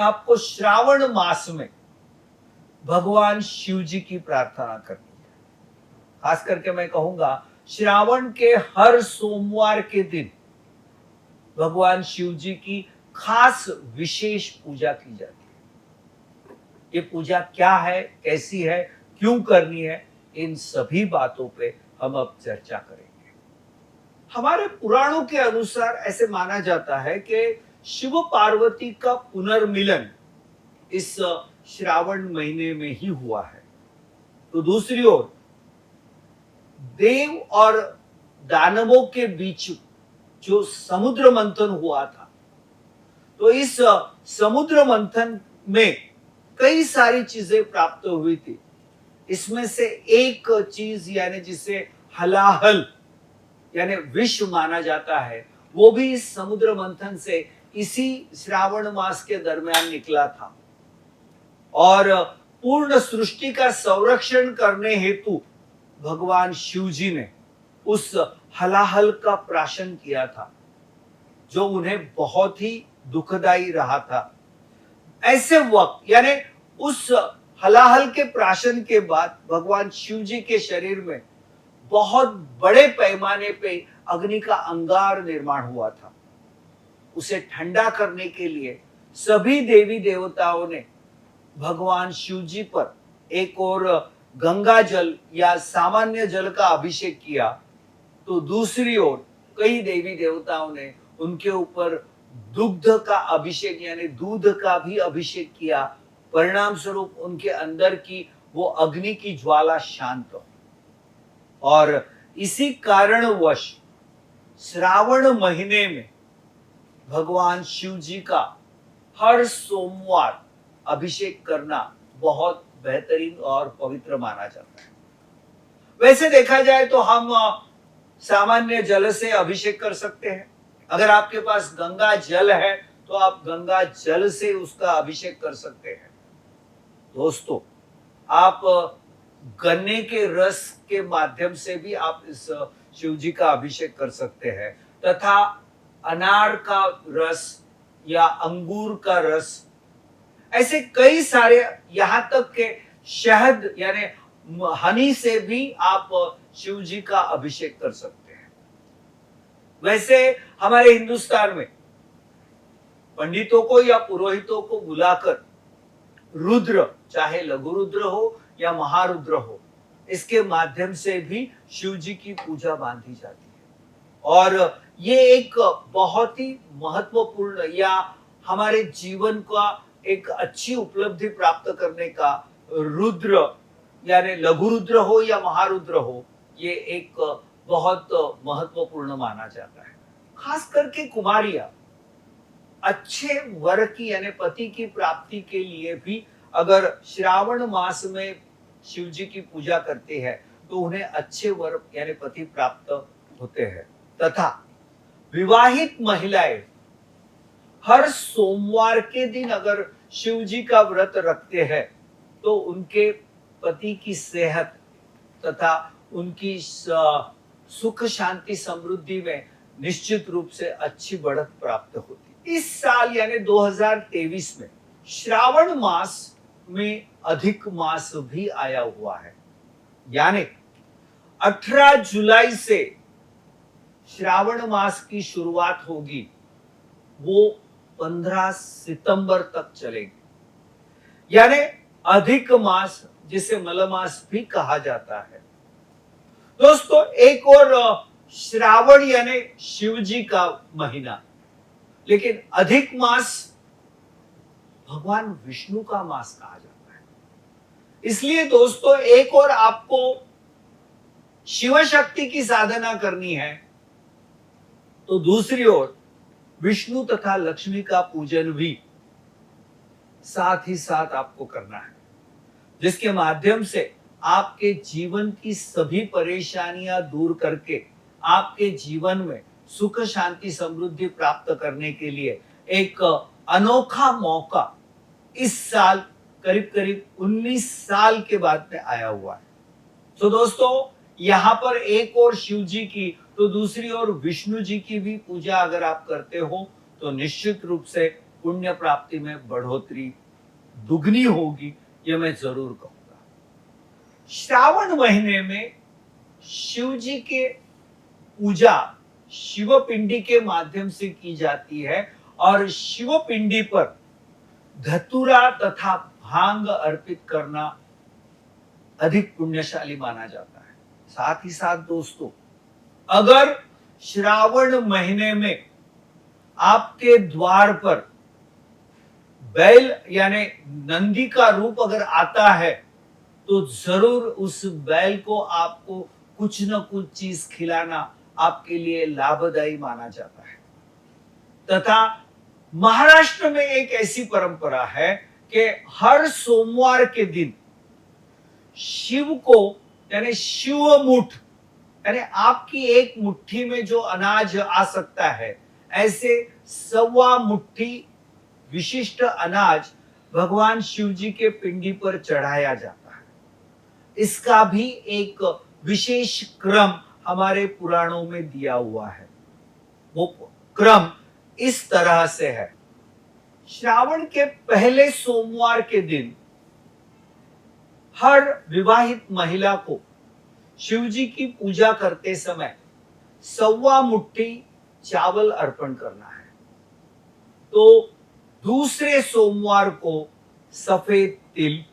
आपको श्रावण मास में भगवान शिव जी की प्रार्थना करनी है। खास करके मैं कहूंगा श्रावण के हर सोमवार के दिन भगवान शिव जी की खास विशेष पूजा की जाती है। ये पूजा क्या है, कैसी है, क्यों करनी है, इन सभी बातों पे हम अब चर्चा करेंगे। हमारे पुराणों के अनुसार ऐसे माना जाता है कि शिव पार्वती का पुनर्मिलन इस श्रावण महीने में ही हुआ है। तो दूसरी ओर देव और दानवों के बीच जो समुद्र मंथन हुआ था, तो इस समुद्र मंथन में कई सारी चीजें प्राप्त हुई थी। इसमें से एक चीज यानी जिसे हलाहल यानी विष माना जाता है, वो भी इस समुद्र मंथन से इसी श्रावण मास के दरमियान निकला था। और पूर्ण सृष्टि का संरक्षण करने हेतु भगवान शिव जी ने उस हलाहल का प्राशन किया था, जो उन्हें बहुत ही दुखदाई रहा था। ऐसे वक्त यानी उस हलाहल के प्राशन के बाद भगवान शिव जी के शरीर में बहुत बड़े पैमाने पे अग्नि का अंगार निर्माण हुआ था। उसे ठंडा करने के लिए सभी देवी देवताओं ने भगवान शिव जी पर एक और गंगा जल या सामान्य जल का अभिषेक किया, तो दूसरी ओर कई देवी देवताओं ने उनके ऊपर दुग्ध का अभिषेक यानी दूध का भी अभिषेक किया। परिणाम स्वरूप उनके अंदर की वो अग्नि की ज्वाला शांत हो। और इसी कारणवश श्रावण महीने में भगवान शिव जी का हर सोमवार अभिषेक करना बहुत बेहतरीन और पवित्र माना जाता है। वैसे देखा जाए तो हम सामान्य जल से अभिषेक कर सकते हैं। अगर आपके पास गंगा जल है तो आप गंगा जल से उसका अभिषेक कर सकते हैं। दोस्तों, आप गन्ने के रस के माध्यम से भी आप इस शिव जी का अभिषेक कर सकते हैं, तथा अनार का रस या अंगूर का रस, ऐसे कई सारे, यहां तक के शहद यानी हनी से भी आप शिव जी का अभिषेक कर सकते हैं। वैसे हमारे हिंदुस्तान में पंडितों को या पुरोहितों को बुलाकर रुद्र, चाहे लघु रुद्र हो या महारुद्र हो, इसके माध्यम से भी शिव जी की पूजा बांधी जाती है। और ये एक बहुत ही महत्वपूर्ण या हमारे जीवन का एक अच्छी उपलब्धि प्राप्त करने का रुद्र यानी लघु रुद्र हो या महारुद्र हो, ये एक बहुत महत्वपूर्ण माना जाता है। खास करके कुमारियां अच्छे वर की यानी पति की प्राप्ति के लिए भी अगर श्रावण मास में शिव जी की पूजा करते हैं तो उन्हें अच्छे वर यानी पति प्राप्त होते हैं। तथा विवाहित महिलाएं हर सोमवार के दिन अगर शिव जी का व्रत रखते हैं तो उनके पति की सेहत तथा उनकी सुख शांति समृद्धि में निश्चित रूप से अच्छी बढ़त प्राप्त होती। इस साल यानी 2023 में श्रावण मास में अधिक मास भी आया हुआ है। यानी 18 जुलाई से श्रावण मास की शुरुआत होगी, वो 15 सितंबर तक चलेगी। यानी अधिक मास, जिसे मलमास भी कहा जाता है। दोस्तों, एक और श्रावण यानी शिव जी का महीना, लेकिन अधिक मास भगवान विष्णु का मास कहा जाता है। इसलिए दोस्तों, एक और आपको शिव शक्ति की साधना करनी है, तो दूसरी ओर विष्णु तथा लक्ष्मी का पूजन भी साथ ही साथ आपको करना है, जिसके माध्यम से आपके जीवन की सभी परेशानियां दूर करके आपके जीवन में सुख शांति समृद्धि प्राप्त करने के लिए एक अनोखा मौका इस साल करीब करीब 19 साल के बाद में आया हुआ है। तो दोस्तों, यहाँ पर एक और शिव जी की तो दूसरी ओर विष्णु जी की भी पूजा अगर आप करते हो तो निश्चित रूप से पुण्य प्राप्ति में बढ़ोतरी दुगनी होगी, ये मैं जरूर कहूंगा। श्रावण महीने में शिव जी के पूजा शिव पिंडी के माध्यम से की जाती है और शिव पिंडी पर धतूरा तथा भांग अर्पित करना अधिक पुण्यशाली माना जाता है। साथ ही साथ दोस्तों, अगर श्रावण महीने में आपके द्वार पर बैल यानी नंदी का रूप अगर आता है तो जरूर उस बैल को आपको कुछ न कुछ चीज खिलाना आपके लिए लाभदायी माना जाता है। तथा महाराष्ट्र में एक ऐसी परंपरा है कि हर सोमवार के दिन शिव को यानी शिव मुठ यानी आपकी एक मुट्ठी में जो अनाज आ सकता है, ऐसे 1.25 मुट्ठी विशिष्ट अनाज भगवान शिव जी के पिंडी पर चढ़ाया जाता है। इसका भी एक विशेष क्रम हमारे पुराणों में दिया हुआ है। वो क्रम इस तरह से है। श्रावण के पहले सोमवार के दिन हर विवाहित महिला को शिव जी की पूजा करते समय 1.25 मुट्ठी चावल अर्पण करना है। तो दूसरे सोमवार को सफेद तिल,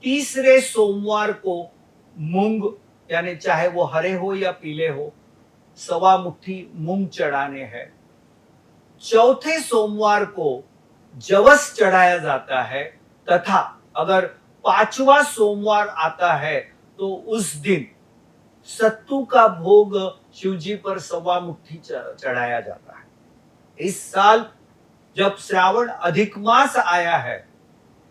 तीसरे सोमवार को मूंग यानी चाहे वो हरे हो या पीले हो 1.25 मुट्ठी मूंग चढ़ाने हैं। चौथे सोमवार को जवस चढ़ाया जाता है तथा अगर 5वां सोमवार आता है तो उस दिन सत्तू का भोग शिव जी पर 1.25 मुट्ठी चढ़ाया जाता है। इस साल जब श्रावण अधिक मास आया है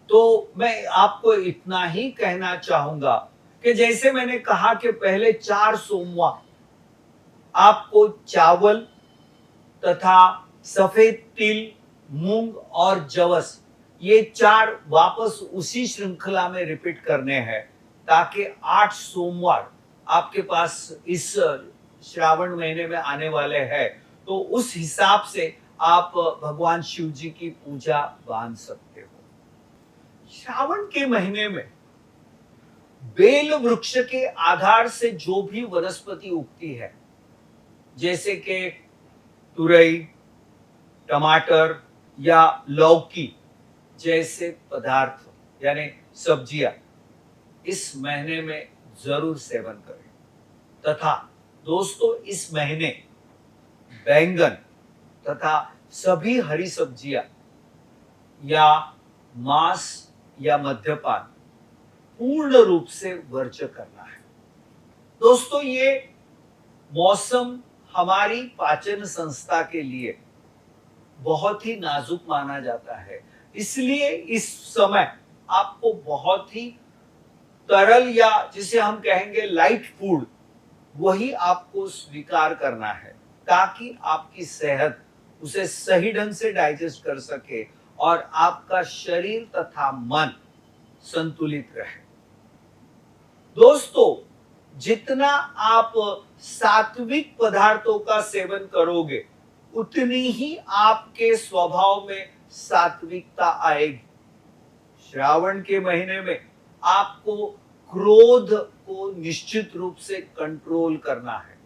तो मैं आपको इतना ही कहना चाहूंगा कि जैसे मैंने कहा कि पहले 4 सोमवार आपको चावल तथा सफेद तिल, मूंग और जवस ये 4 वापस उसी श्रृंखला में रिपीट करने हैं ताकि 8 सोमवार आपके पास इस श्रावण महीने में आने वाले हैं, तो उस हिसाब से आप भगवान शिव जी की पूजा बांध सकते हो। श्रावण के महीने में बेल वृक्ष के आधार से जो भी वनस्पति उगती है, जैसे कि तुरई, टमाटर या लौकी जैसे पदार्थ यानी सब्जियां इस महीने में जरूर सेवन करें। तथा दोस्तों, इस महीने बैंगन तथा सभी हरी सब्जियां या मांस या मद्यपान पूर्ण रूप से वर्ज्य करना है। दोस्तों, ये मौसम हमारी पाचन संस्था के लिए बहुत ही नाजुक माना जाता है, इसलिए इस समय आपको बहुत ही तरल या जिसे हम कहेंगे लाइट फूड वही आपको स्वीकार करना है ताकि आपकी सेहत उसे सही ढंग से डाइजेस्ट कर सके और आपका शरीर तथा मन संतुलित रहे। दोस्तों, जितना आप सात्विक पदार्थों का सेवन करोगे उतनी ही आपके स्वभाव में सात्विकता आएगी। श्रावण के महीने में आपको क्रोध को निश्चित रूप से कंट्रोल करना है।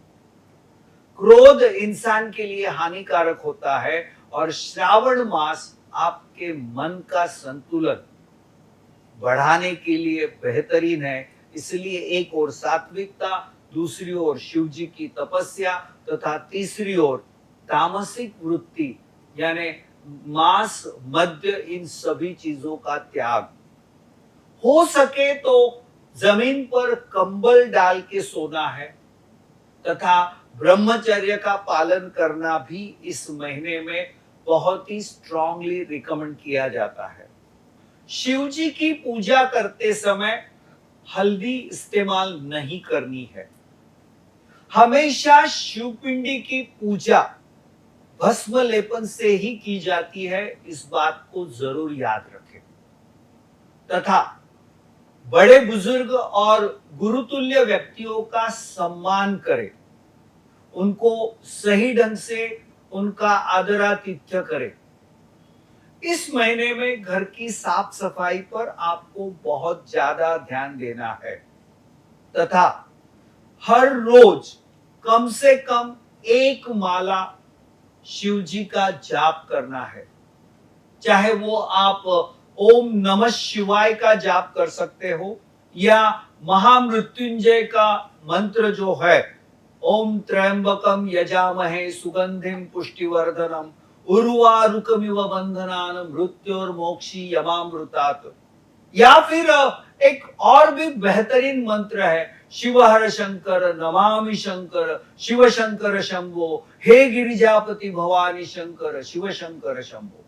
क्रोध इंसान के लिए हानिकारक होता है और श्रावण मास आपके मन का संतुलन बढ़ाने के लिए बेहतरीन है। इसलिए एक ओर सात्विकता, दूसरी ओर शिव जी की तपस्या तथा तीसरी ओर तामसिक वृत्ति यानी मांस, मद्य, इन सभी चीजों का त्याग। हो सके तो जमीन पर कंबल डाल के सोना है तथा ब्रह्मचर्य का पालन करना भी इस महीने में बहुत ही स्ट्रांगली रिकमेंड किया जाता है। शिव जी की पूजा करते समय हल्दी इस्तेमाल नहीं करनी है। हमेशा शिवपिंडी की पूजा भस्म लेपन से ही की जाती है, इस बात को जरूर याद रखें। तथा बड़े बुजुर्ग और गुरुतुल्य व्यक्तियों का सम्मान करें, उनको सही ढंग से उनका आदरातिथ्य करें। इस महीने में घर की साफ सफाई पर आपको बहुत ज्यादा ध्यान देना है तथा हर रोज कम से कम एक माला शिव जी का जाप करना है। चाहे वो आप ओम नमः शिवाय का जाप कर सकते हो या महामृत्युंजय का मंत्र जो है ओम त्र्यंबकम यजामहे सुगंधिम पुष्टिवर्धनम उर्वारुकमिव बंधनान मृत्योर्मोक्षी यमामृतात्, या फिर एक और भी बेहतरीन मंत्र है शिव हर शंकर नमामि शंकर शिव शंकर शंभो, हे गिरिजापति भवानी शंकर शिव शंकर शंभो।